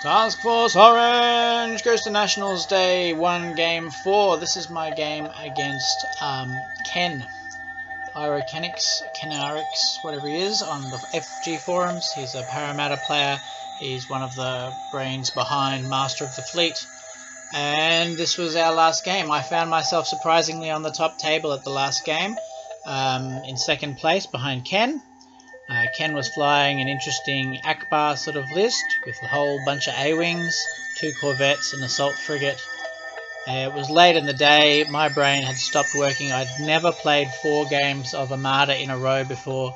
Task Force Orange goes to Nationals Day 1 Game 4. This is my game against Ken. Kenarix, whatever he is, on the FG forums. He's a Armada player. He's one of the brains behind Master of the Fleet. And this was our last game. I found myself surprisingly on the top table at the last game, in second place behind Ken. Ken was flying an interesting Akbar sort of list with a whole bunch of A-Wings, 2 corvettes, an assault frigate. It was late in the day, my brain had stopped working. I'd never played 4 games of Armada in a row before.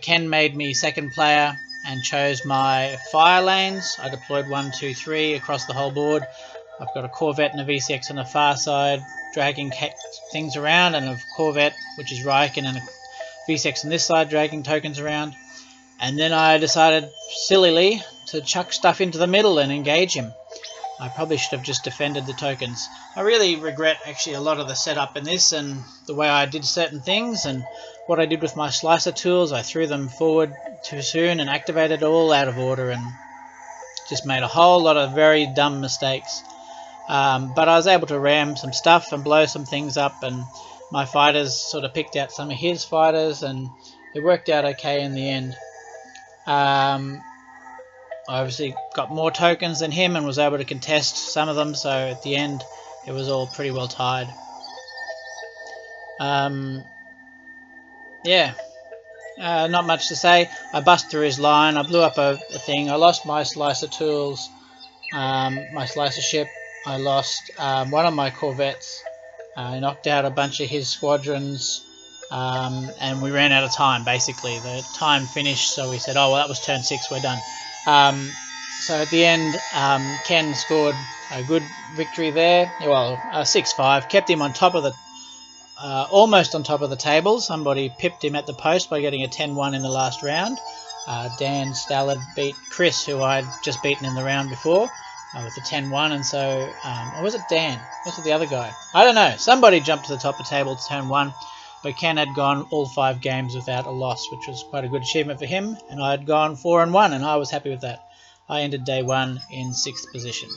Ken made me second player and chose my fire lanes. I deployed 1, 2, 3 across the whole board. I've got a corvette and a VCX on the far side, dragging things around, and a corvette, which is Riken, and a VCX on this side, dragging tokens around. And then I decided, sillily, to chuck stuff into the middle and engage him. I probably should have just defended the tokens. I really regret actually a lot of the setup in this and the way I did certain things and what I did with my slicer tools. I threw them forward too soon and activated all out of order and just made a whole lot of very dumb mistakes. But I was able to ram some stuff and blow some things up, and my fighters sort of picked out some of his fighters, and it worked out okay in the end. I obviously got more tokens than him and was able to contest some of them, so at the end it was all pretty well tied. Yeah, not much to say. I bust through his line, I blew up a thing, I lost my slicer tools, my slicer ship, I lost one of my corvettes. I knocked out a bunch of his squadrons, and we ran out of time, basically. The time finished, so we said, oh, well, that was turn 6, we're done. So at the end, Ken scored a good victory there. Well, 6-5, kept him on top of the, almost on top of the table. Somebody pipped him at the post by getting a 10-1 in the last round. Dan Stallard beat Chris, who I'd just beaten in the round before, with a 10-1, and so, or was it Dan? Was it the other guy? I don't know. Somebody jumped to the top of the table to turn 1, but Ken had gone all 5 games without a loss, which was quite a good achievement for him, and I had gone 4-1, and I was happy with that. I ended day 1 in 6th position.